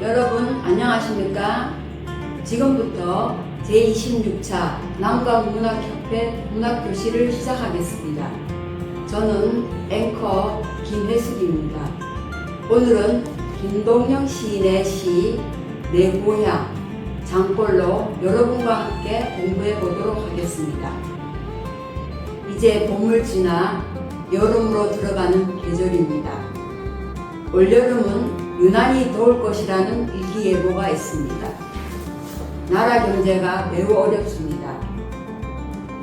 여러분 안녕하십니까? 지금부터 제26차 남강문학협회 문학교실을 시작하겠습니다. 저는 앵커 김혜숙입니다. 오늘은 김동영 시인의 시 내 고향 장골로 여러분과 함께 공부해 보도록 하겠습니다. 이제 봄을 지나 여름으로 들어가는 계절입니다. 올여름은 유난히 더울 것이라는 일기예보가 있습니다. 나라 경제가 매우 어렵습니다.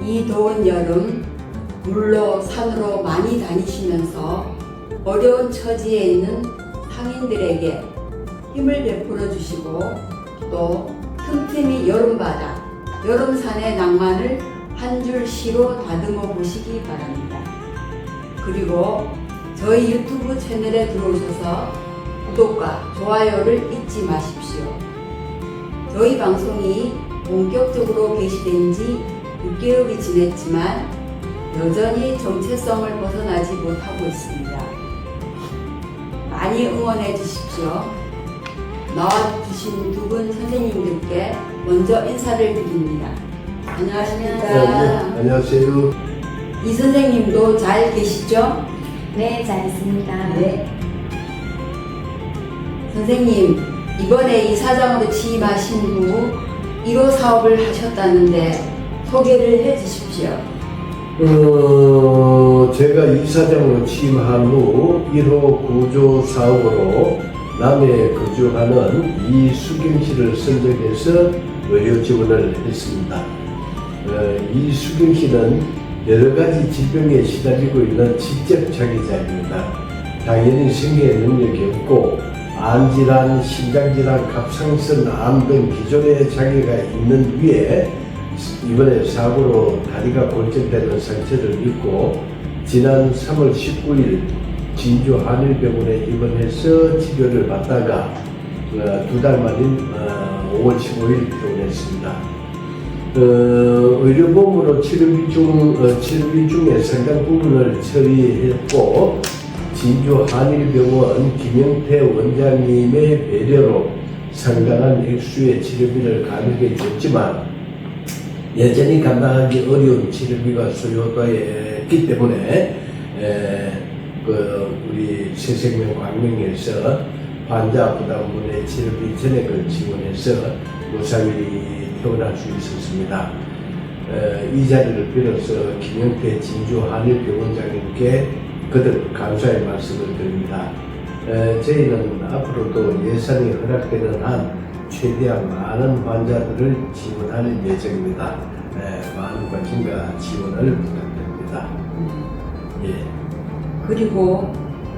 이 더운 여름 물로 산으로 많이 다니시면서 어려운 처지에 있는 상인들에게 힘을 베풀어 주시고 또 틈틈이 여름바다, 여름산의 낭만을 한 줄 시로 다듬어 보시기 바랍니다. 그리고 저희 유튜브 채널에 들어오셔서 구독과 좋아요를 잊지 마십시오. 저희 방송이 본격적으로 개시된 지 6개월이 지났지만 여전히 정체성을 벗어나지 못하고 있습니다. 많이 응원해 주십시오. 나와주신 두 분 선생님들께 먼저 인사를 드립니다. 안녕하십니까? 네, 안녕하세요. 이 선생님도 잘 계시죠? 네, 잘 있습니다. 네. 선생님, 이번에 이사장으로 취임하신 후 1호 사업을 하셨다는데 소개를 해 주십시오. 제가 이사장으로 취임한 후 1호 구조 사업으로 남해에 거주하는 이수경 씨를 선정해서 의료 지원을 했습니다. 이수경 씨는 여러 가지 질병에 시달리고 있는 직접 장애자입니다. 당연히 생계 능력이 없고 암질환, 심장질환, 갑상선, 암 등 기존의 장애가 있는 위에 이번에 사고로 다리가 골절되는 상처를 입고 지난 3월 19일 진주 한일병원에 입원해서 치료를 받다가 2달 만인 5월 15일 퇴원했습니다. 의료보험으로 치료비 중에 상당 부분을 처리했고 진주 한일병원 김영태 원장님의 배려로 상당한 액수의 치료비를 가능해 줬지만 여전히 감당하기 어려운 치료비가 소요되었기 때문에 우리 새생명 광명에서 환자 부담분의 치료비 전액을 지원해서 무사히 퇴원할 수 있었습니다. 이 자리를 빌어서 김영태 진주 한일병원장님께 거듭 감사의 말씀을 드립니다. 저희는 앞으로도 예산이 허락되는 한 최대한 많은 환자들을 지원할 예정입니다. 많은 관심과 지원을 부탁드립니다. 예. 그리고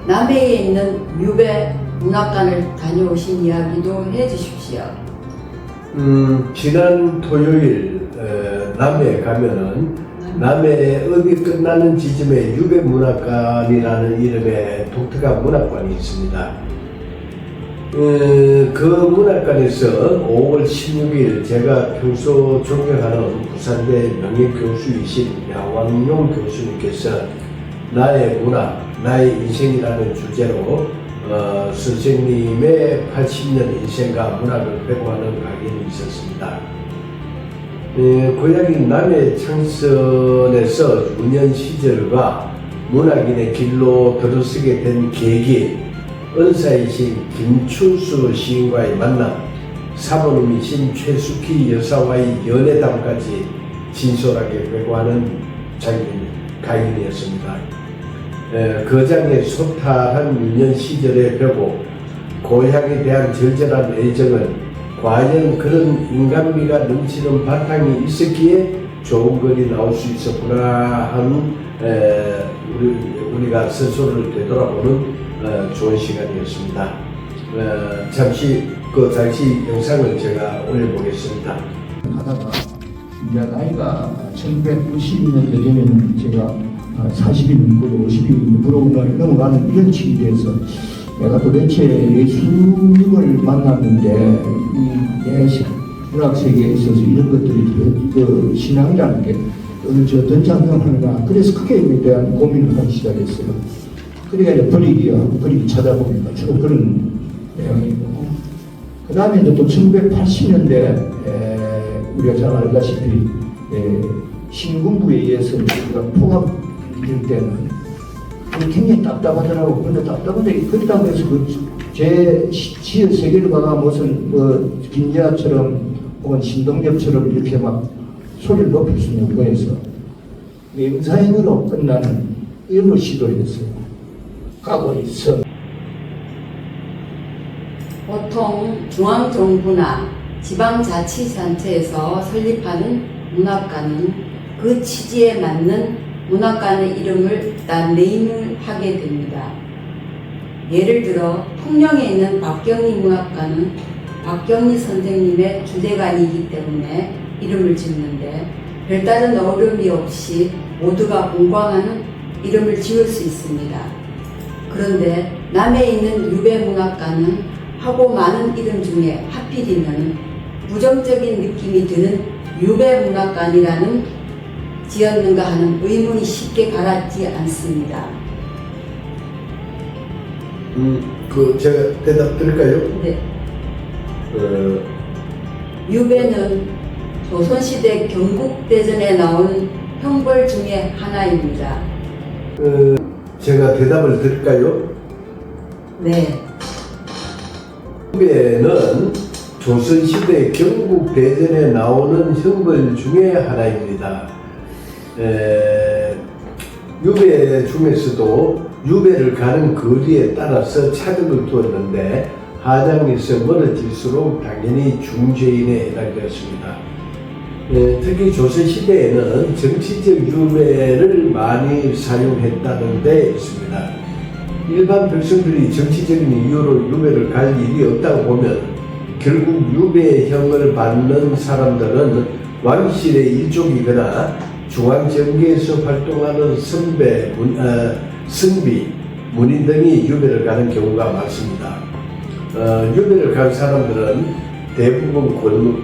남해에 있는 유배 문학관을 다녀오신 이야기도 해 주십시오. 지난 토요일 남해에 가면은 남해읍이 끝나는 지점에 유배문학관이라는 이름의 독특한 문학관이 있습니다. 그 문학관에서 5월 16일 제가 평소 존경하는 부산대 명예교수이신 야왕용 교수님께서 나의 문학, 나의 인생이라는 주제로 선생님의 80년 인생과 문학을 회고하는 강연이 있었습니다. 고향인 남해 창선에서 유년 시절과 문학인의 길로 들어서게 된 계기, 은사이신 김춘수 시인과의 만남, 사모님이신 최숙희 여사와의 연애담까지 진솔하게 회고하는 강연이었습니다. 거장의 소탈한 유년 시절의 벽고 고향에 대한 절절한 애정은 과연 그런 인간미가 넘치는 바탕이 있었기에 좋은 글이 나올 수 있었구나 하는 우리가 스스로를 되돌아보는 좋은 시간이었습니다. 잠시 그 당시 영상을 제가 올려보겠습니다. 하다가 이제 나이가 1990년대 되면 제가 40이 넘고 50이 넘어가는 이런 시기에서 내가 도대체 예수님을 만났는데 이 문학 세계에 있어서 이런 것들이 그 신앙이라는 게 어떤 작용하는가, 그래서 크게 대한 고민을 하기 시작했어요. 그러니까 이제 버리기 찾아보니까 주로 그런 내용이고, 그 다음에 이제 또 1980년대 우리가 잘 알다시피 신군부에 의해서 우리가 포갑될 때는 굉장히 답답하더라고. 근데 답답한데 그렇다고 해서 제 지어 세계를 봐가 무슨 뭐 김재하처럼 혹은 신동엽처럼 이렇게 막 소리를 높일 수는 없고 해서 맹사행으로 끝나는 이런 걸 시도했어요. 가고 있어. 보통 중앙정부나 지방자치단체에서 설립하는 문학관은 그 취지에 맞는 문학관의 이름을 일단 네임을 하게 됩니다. 예를 들어 통영에 있는 박경리 문학관은 박경리 선생님의 주대관이기 때문에 이름을 짓는데 별다른 어려움이 없이 모두가 공감하는 이름을 지을 수 있습니다. 그런데 남해에 있는 유배문학관은 하고 많은 이름 중에 하필이면 부정적인 느낌이 드는 유배문학관이라는 지었는가 하는 의문이 쉽게 가라앉지 않습니다. 제가 대답 드릴까요? 네. 유배는 조선시대 경국대전에 나온 형벌 중에 하나입니다. 제가 대답을 드릴까요? 네. 유배는 조선시대 경국대전에 나오는 형벌 중에 하나입니다. 유배 중에서도 유배를 가는 거리에 따라서 차등을 두었는데 하장에서 멀어질수록 당연히 중죄인에 해당되었습니다. 특히 조선시대에는 정치적 유배를 많이 사용했다는 데 있습니다. 일반 백성들이 정치적인 이유로 유배를 갈 일이 없다고 보면 결국 유배형을 받는 사람들은 왕실의 일족이거나 중앙정계에서 활동하는 선비, 문인 등이 유배를 가는 경우가 많습니다. 유배를 간 사람들은 대부분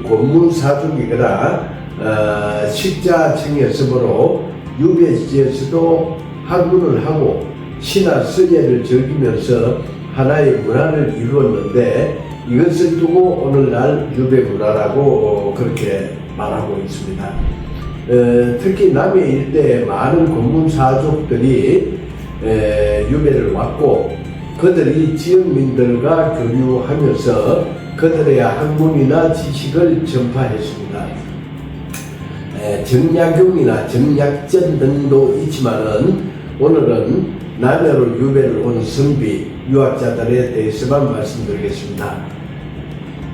권문사족이거나 식자층이었으므로 유배지에서도 학문을 하고 신화 서예를 즐기면서 하나의 문화를 이루었는데 이것을 두고 오늘날 유배문화라고 그렇게 말하고 있습니다. 특히 남해 일대에 많은 권문사족들이 유배를 왔고 그들이 지역민들과 교류하면서 그들의 학문이나 지식을 전파했습니다. 정약용이나 정약전 등도 있지만은 오늘은 남해로 유배를 온 선비, 유학자들에 대해서만 말씀드리겠습니다.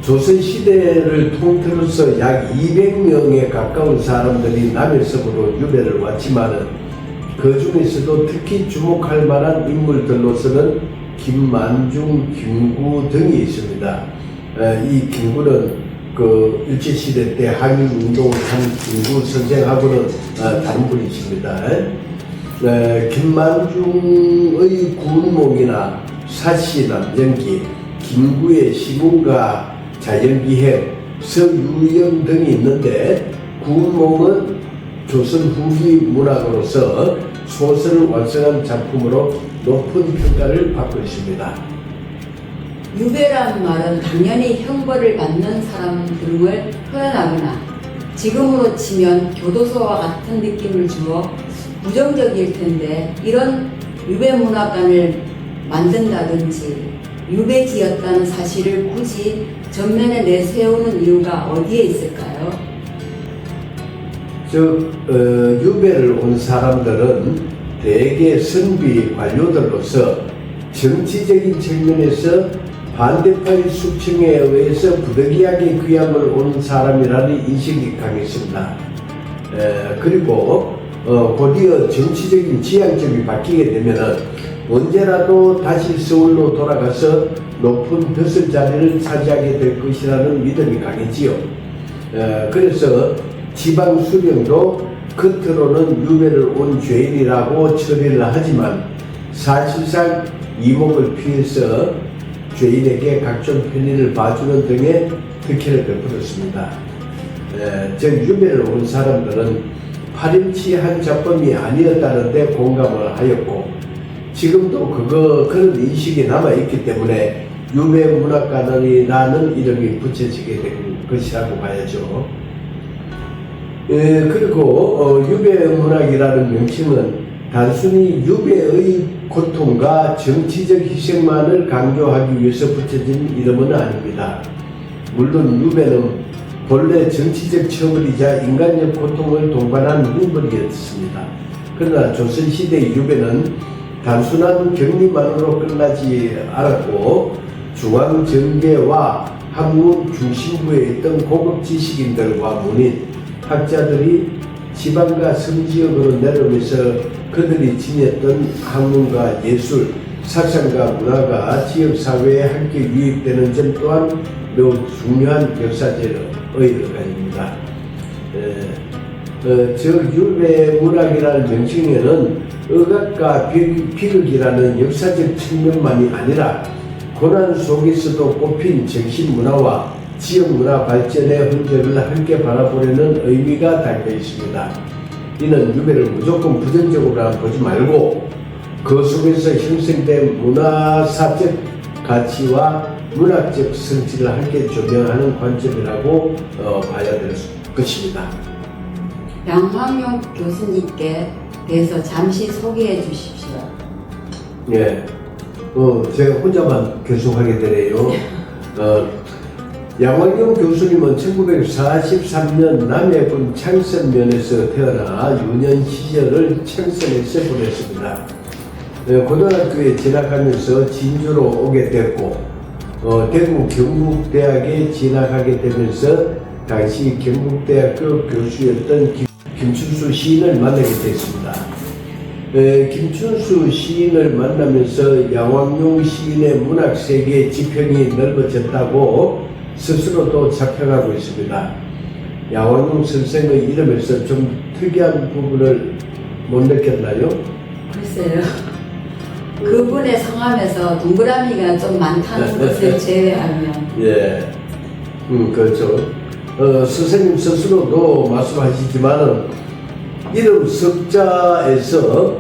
조선시대를 통틀어서 약 200명에 가까운 사람들이 남해섬으로 유배를 왔지만은 그 중에서도 특히 주목할 만한 인물들로서는 김만중, 김구 등이 있습니다. 이 김구는 그 일제시대 때 항일운동을 한 김구 선생하고는 다른 분이십니다. 김만중의 구운몽이나 사시 남정기, 김구의 시문과 자연기행, 서유연 등이 있는데 구운몽은 조선 후기 문학으로서 소설을 완성한 작품으로 높은 평가를 받고 있습니다. 유배란 말은 당연히 형벌을 받는 사람 등을 표현하거나 지금으로 치면 교도소와 같은 느낌을 주어 부정적일 텐데 이런 유배문학관을 만든다든지 유배지였다는 사실을 굳이 전면에 내세우는 이유가 어디에 있을까요? 즉 유배를 온 사람들은 대개 선비 관료들로서 정치적인 측면에서 반대파의 숙청에 의해서 부득이하게 귀향을 온 사람이라는 인식이 강했습니다. 그리고 곧이어 정치적인 지향점이 바뀌게 되면 언제라도 다시 서울로 돌아가서 높은 벼슬 자리를 차지하게 될 것이라는 믿음이 강했지요. 그래서 지방 수령도 겉으로는 유배를 온 죄인이라고 처리를 하지만 사실상 이목을 피해서 죄인에게 각종 편의를 봐주는 등의 특혜를 베풀었습니다. 즉 유배를 온 사람들은 파렴치한 작품이 아니었다는 데 공감을 하였고 지금도 그런 인식이 남아있기 때문에 유배문학관이라는 이름이 붙여지게 된 것이라고 봐야죠. 그리고 유배문학이라는 명칭은 단순히 유배의 고통과 정치적 희생만을 강조하기 위해서 붙여진 이름은 아닙니다. 물론 유배는 본래 정치적 처벌이자 인간적 고통을 동반한 문벌이었습니다. 그러나 조선시대의 유배는 단순한 격리만으로 끝나지 않았고 중앙정계와 학문 중심부에 있던 고급 지식인들과 문인, 학자들이 지방과 섬지역으로 내려오면서 그들이 지녔던 학문과 예술, 사상과 문화가 지역사회에 함께 유입되는 점 또한 매우 중요한 역사적 의의입니다. 유배문학이라는 명칭에는 의학과 비극이라는 역사적 측면만이 아니라 고난 속에서도 꽃핀 정신문화와 지역문화 발전의 흔적을 함께 바라보려는 의미가 담겨 있습니다. 이는 유배를 무조건 부정적으로 보지 말고 그 속에서 형성된 문화사적 가치와 문학적 성질을 함께 조명하는 관점이라고 봐야 될 것입니다. 양황용 교수님께 대해서 잠시 소개해 주십시오. 예, 제가 혼자만 계속하게 되네요. 양황용 교수님은 1943년 남해군 창선면에서 태어나 유년 시절을 청선에서 보냈습니다. 고등학교에 진학하면서 진주로 오게 됐고 대구 경북대학에 진학하게 되면서 당시 경북대학교 교수였던 김춘수 시인을 만나게 됐습니다. 김춘수 시인을 만나면서 양황용 시인의 문학세계의 지평이 넓어졌다고 스스로도 자평하고 있습니다. 양황용 선생의 이름에서 좀 특이한 부분을 못 느꼈나요? 글쎄요. 그분의 성함에서 동그라미가 좀 많다는 것을 제외하면. 예, 그렇죠. 선생님 스스로도 말씀하시지만은 이름 석자에서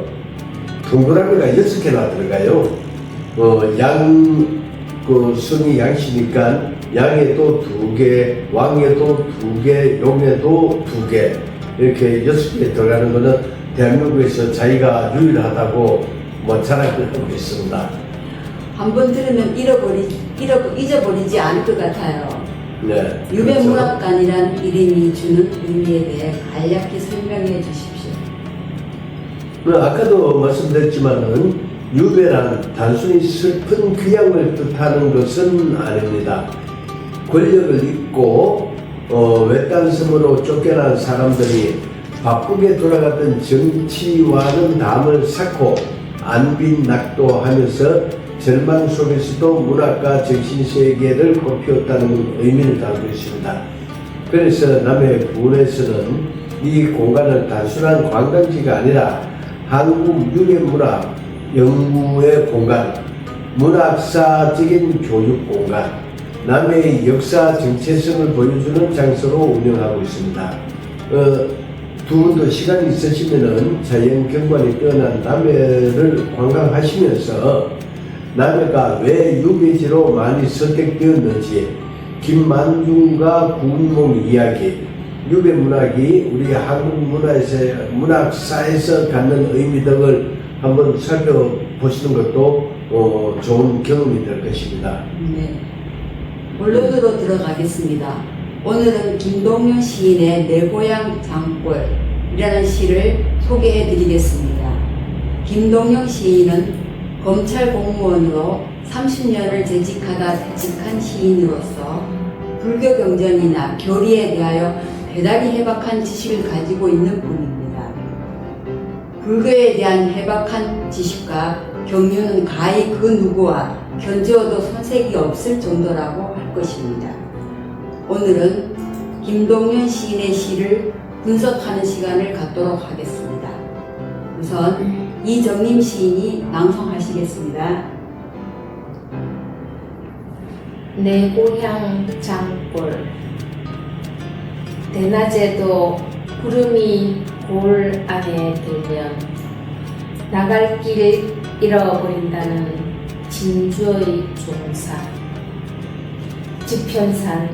동그라미가 6개나 들어가요. 성이 양씨니까 양에도 2개, 왕에도 2개, 용에도 2개 이렇게 6개 들어가는 것은 대한민국에서 자기가 유일하다고 자랑을 하고 있습니다. 한번 들으면 잊어버리지 않을 것 같아요. 네, 유배문학관이란 이름이 주는 의미에 대해 간략히 설명해 주십시오. 아까도 말씀드렸지만은 유배란 단순히 슬픈 귀향을 뜻하는 것은 아닙니다. 권력을 잊고 외딴 섬으로 쫓겨난 사람들이 바쁘게 돌아갔던 정치와는 담을 쌓고 안빈낙도하면서 절망 속에서도 문학과 정신세계를 꽃피웠다는 의미를 담고 있습니다. 그래서 남해군에서는 이 공간을 단순한 관광지가 아니라 한국 유배문학 연구의 공간, 문학사적인 교육 공간, 남해의 역사 정체성을 보여주는 장소로 운영하고 있습니다. 두 분도 시간이 있으시면은 자연 경관이 뛰어난 남해를 관광하시면서 남해가 왜 유배지로 많이 선택되었는지, 김만중과 구운몽 이야기, 유배 문학이 우리 한국 문학사에서 갖는 의미 등을 한번 살펴보시는 것도 좋은 경험이 될 것입니다. 네. 본론으로 들어가겠습니다. 오늘은 김동윤 시인의 내 고향 장골이라는 시를 소개해 드리겠습니다. 김동윤 시인은 검찰 공무원으로 30년을 재직하다 퇴직한 시인으로서 불교 경전이나 교리에 대하여 대단히 해박한 지식을 가지고 있는 분입니다. 불교에 대한 해박한 지식과 경륜은 가히 그 누구와 견주어도 손색이 없을 정도라고 할 것입니다. 오늘은 김동윤 시인의 시를 분석하는 시간을 갖도록 하겠습니다. 우선 이정림 시인이 낭송하시겠습니다. 내 고향 장골. 대낮에도 구름이 골 안에 들면 나갈 길을 잃어버린다는 진주의 종사. 지편산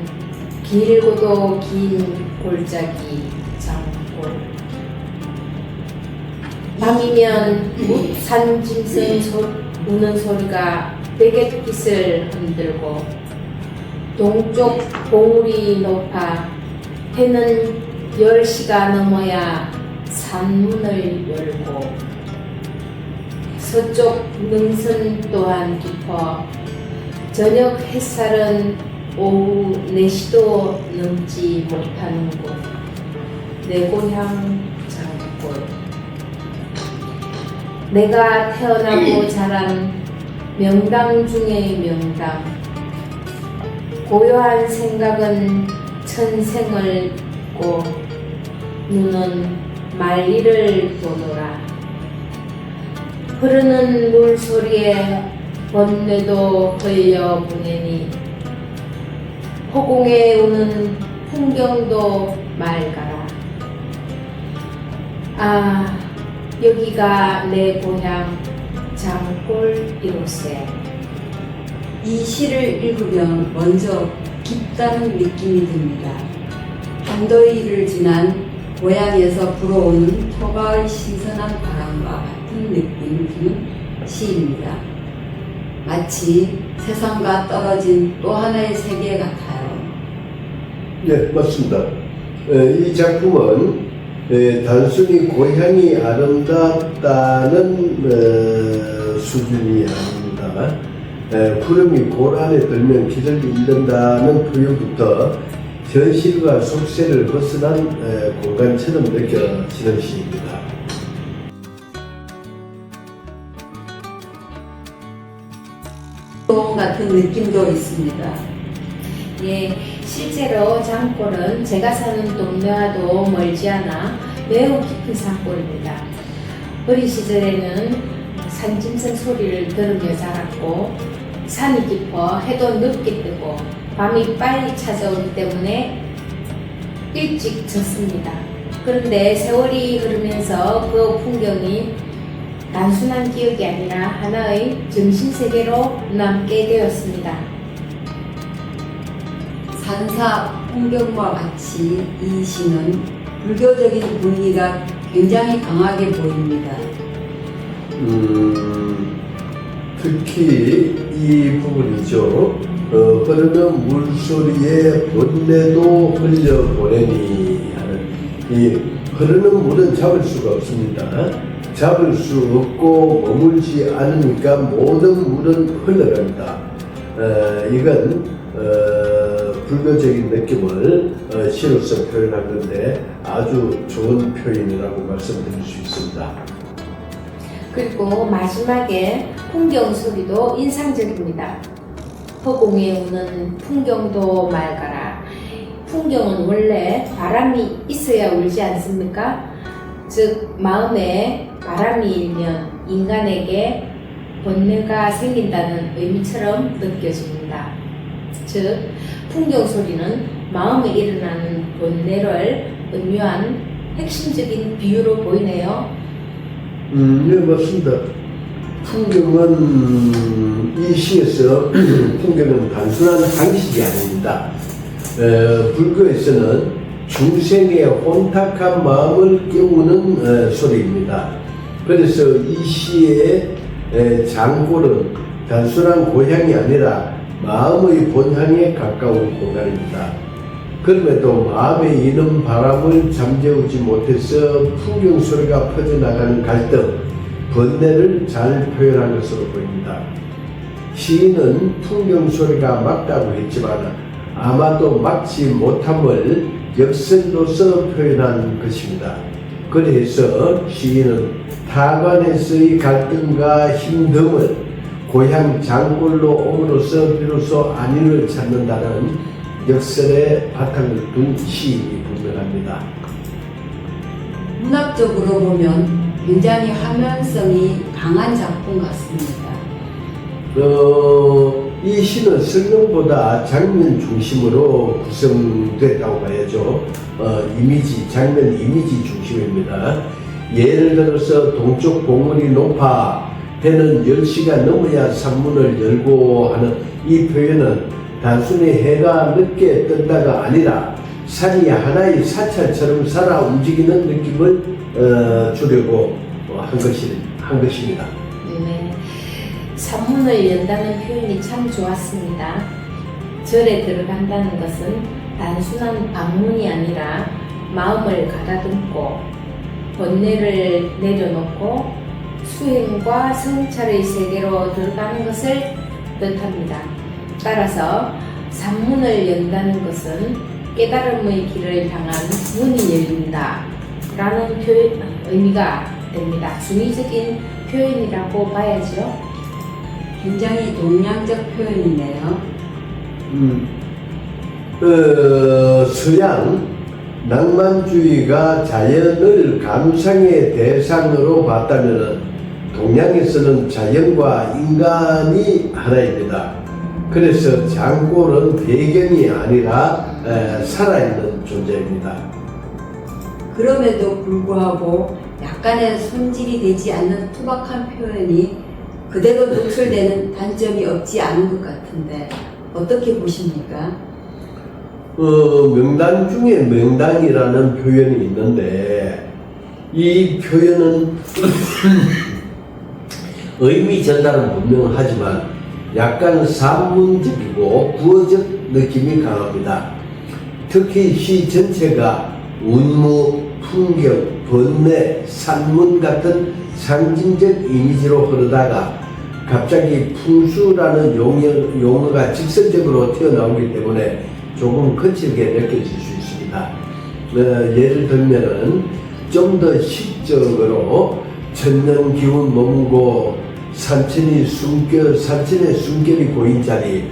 길고도 긴 골짜기 장골 밤이면 산짐승 우는 소리가 베갯빛을 흔들고 동쪽 봉우리 높아 해는 10시가 넘어야 산문을 열고 서쪽 능선 또한 깊어 저녁 햇살은 오후 4시도 넘지 못하는 곳 내 고향 장골 내가 태어나고 자란 명당 중의 명당 고요한 생각은 천생을 고 눈은 말리를 보노라 흐르는 물소리에 번뇌도 흘려 보내니 허공에 우는 풍경도 맑아라 아 여기가 내 고향 장골이로세 이 시를 읽으면 먼저 깊다는 느낌이 듭니다. 한더위를 지난 고향에서 불어오는 초가을 신선한 바람과 같은 느낌을 주는 시입니다. 마치 세상과 떨어진 또 하나의 세계 같아요. 네, 맞습니다. 이 작품은 단순히 고향이 아름답다는 수준이 아닙니다. 구름이 골 안에 들면 길을 잃는다는 표현부터 현실과 속세를 벗어난 공간처럼 느껴지는 시입니다. 같은 느낌도 있습니다. 예, 실제로 장골은 제가 사는 동네와도 멀지 않아 매우 깊은 산골입니다. 어린 시절에는 산짐승 소리를 들으며 자랐고 산이 깊어 해도 늦게 뜨고 밤이 빨리 찾아오기 때문에 일찍 졌습니다. 그런데 세월이 흐르면서 그 풍경이 단순한 기억이 아니라 하나의 정신세계로 남게 되었습니다. 산사 풍경과 같이 이 시는 불교적인 분위기가 굉장히 강하게 보입니다. 특히 이 부분이죠. 흐르는 물소리에 번뇌도 흘려보내니 하는 이 흐르는 물은 잡을 수가 없습니다. 잡을 수 없고 머물지 않으니까 모든 물은 흘러갑니다. 이건 불교적인 느낌을 시로서 표현한 건데 아주 좋은 표현이라고 말씀드릴 수 있습니다. 그리고 마지막에 풍경 소리도 인상적입니다. 허공에 우는 풍경도 맑아라. 풍경은 원래 바람이 있어야 울지 않습니까? 즉 마음에 바람이 일면 인간에게 번뇌가 생긴다는 의미처럼 느껴집니다. 즉 풍경 소리는 마음에 일어나는 번뇌를 은유한 핵심적인 비유로 보이네요. 네, 맞습니다. 풍경은 이 시에서 풍경은 단순한 방식이 아닙니다. 불교에서는 중생의 혼탁한 마음을 깨우는 소리입니다. 그래서 이 시의 장골은 단순한 고향이 아니라 마음의 본향에 가까운 공간입니다. 그럼에도 마음에 이는 바람을 잠재우지 못해서 풍경 소리가 퍼져나가는 갈등, 번뇌를 잘 표현한 것으로 보입니다. 시인은 풍경 소리가 막다고 했지만 아마도 막지 못함을 역설로서 표현한 것입니다. 그래서 시인은 타관에서의 갈등과 힘듦을 고향 장골로 옴으로써 비로소 안위를 찾는다는 역설의 바탕을 둔 시인이 분명합니다. 문학적으로 보면 굉장히 화면성이 강한 작품 같습니다. 이 시는 설명보다 장면 중심으로 구성됐다고 봐야죠. 장면 이미지 중심입니다. 예를 들어서 동쪽 봉우리 높아 해는 10시가 넘어야 산문을 열고 하는 이 표현은 단순히 해가 늦게 뜬다가 아니라 산이 하나의 사찰처럼 살아 움직이는 느낌을 주려고 한 것입니다. 네. 산문을 연다는 표현이 참 좋았습니다. 절에 들어간다는 것은 단순한 방문이 아니라 마음을 가다듬고 번뇌를 내려놓고 수행과 성찰의 세계로 들어가는 것을 뜻합니다. 따라서 산문을 연다는 것은 깨달음의 길을 향한 문이 열린다 라는 의미가 됩니다. 중의적인 표현이라고 봐야죠. 굉장히 동양적 표현이네요. 서양 낭만주의가 자연을 감상의 대상으로 봤다면 동양에서는 자연과 인간이 하나입니다. 그래서 장골은 배경이 아니라 살아있는 존재입니다. 그럼에도 불구하고 약간의 손질이 되지 않는 투박한 표현이 그대로 노출되는 단점이 없지 않은 것 같은데 어떻게 보십니까? 명당 중에 명당이라는 표현이 있는데 이 표현은 의미 전달은 분명하지만 약간 산문적이고 구어적 느낌이 강합니다. 특히 시 전체가 운무, 풍경, 번뇌, 산문 같은 상징적 이미지로 흐르다가 갑자기 풍수라는 용어가 직선적으로 튀어나오기 때문에 조금 거칠게 느껴질 수 있습니다. 예를 들면은 좀 더 시적으로 천년 기운 머무고 산천의 숨결이 보인 자리,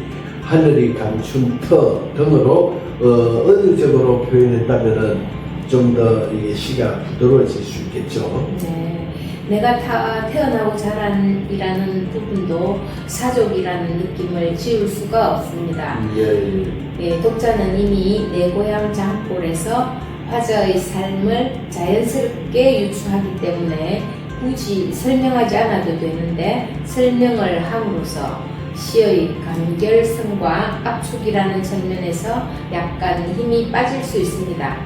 하늘이 감춘 터 등으로 은유적으로 표현했다면은 좀 더 이게 시가 부드러워질 수 있겠죠. 네. 내가 태어나고 자란이라는 부분도 사족이라는 느낌을 지울 수가 없습니다. 예, 독자는 이미 내 고향 장골에서 화자의 삶을 자연스럽게 유추하기 때문에 굳이 설명하지 않아도 되는데 설명을 함으로써 시의 간결성과 압축이라는 측면에서 약간 힘이 빠질 수 있습니다.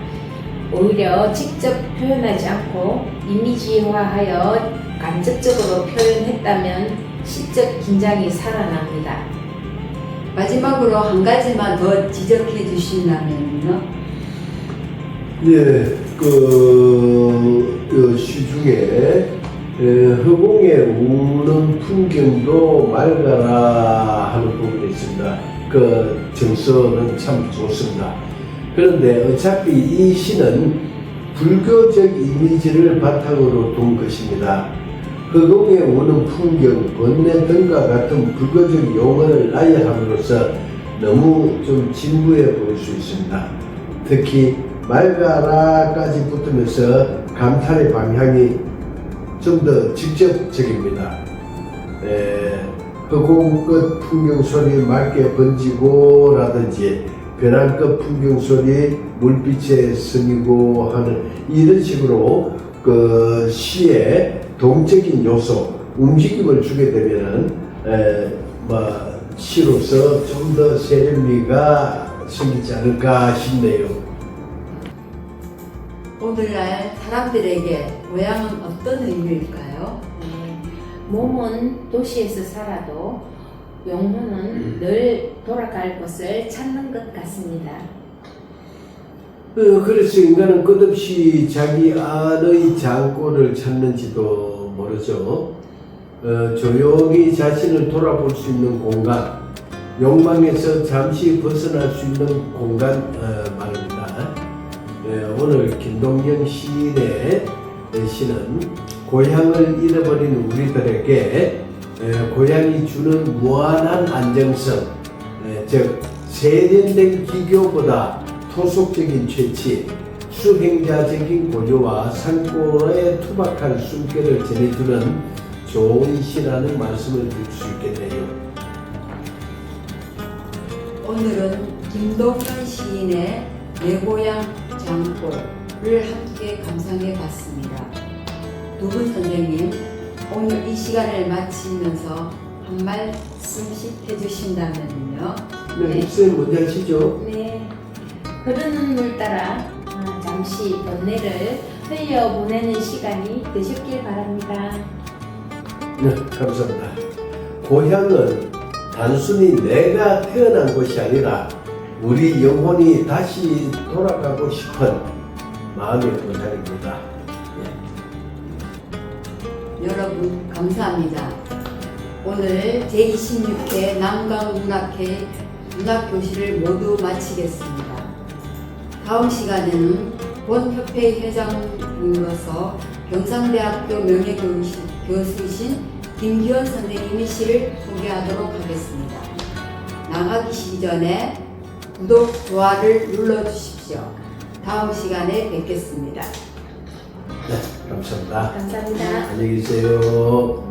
오히려 직접 표현하지 않고 이미지화하여 간접적으로 표현했다면 시적 긴장이 살아납니다. 마지막으로 한 가지만 더 지적해 주신다면요? 예, 시 중에 허공에 우는 풍경도 맑아라 하는 부분이 있습니다. 그 정서는 참 좋습니다. 그런데 어차피 이 시는 불교적 이미지를 바탕으로 둔 것입니다. 허공에 우는 풍경, 번뇌 등과 같은 불교적 용어를 나열함으로써 너무 좀 진부해 보일 수 있습니다. 특히 맑아라까지 붙으면서 감탄의 방향이 좀 더 직접적입니다. 허공 끝 풍경 소리 맑게 번지고 라든지 벼랑 끝 풍경 소리 물빛에 스미고 하는 이런 식으로 그 시에 동적인 요소, 움직임을 주게 되면은 시로서 좀 더 세련미가 생기지 않을까 싶네요. 오늘날 사람들에게 고향은 어떤 의미일까요? 몸은 도시에서 살아도 영혼은 늘 돌아갈 곳을 찾는 것 같습니다. 그래서 인간은 끝없이 자기 안의 장골을 찾는지도 모르죠. 조용히 자신을 돌아볼 수 있는 공간, 욕망에서 잠시 벗어날 수 있는 공간 말입니다. 오늘 김동영 시인의 시는 고향을 잃어버린 우리들에게 고향이 주는 무한한 안정성, 즉 세련된 기교보다 토속적인 취치, 수행자적인 고요와 산골의 투박한 숨결을 전해주는 좋은 시라는 말씀을 드릴 수 있겠네요. 오늘은 김동현 시인의 내 고향 장골을 함께 감상해 봤습니다. 두 분 선생님, 오늘 이 시간을 마치면서 한 말씀씩 해주신다면요? 네, 네. 목사님 먼저 하시죠. 네. 흐르는 물 따라 잠시 번뇌를 흘려보내는 시간이 되셨길 바랍니다. 네, 감사합니다. 고향은 단순히 내가 태어난 곳이 아니라 우리 영혼이 다시 돌아가고 싶은 마음의 고향입니다. 여러분 감사합니다. 오늘 제26회 남강문학회 문학교실을 모두 마치겠습니다. 다음 시간에는 본 협회 회장님으로서 경상대학교 명예교수이신 김기원 선생님의 시를 소개하도록 하겠습니다. 나가기 전에 구독, 좋아요를 눌러주십시오. 다음 시간에 뵙겠습니다. 네, 감사합니다. 감사합니다. 안녕히 계세요.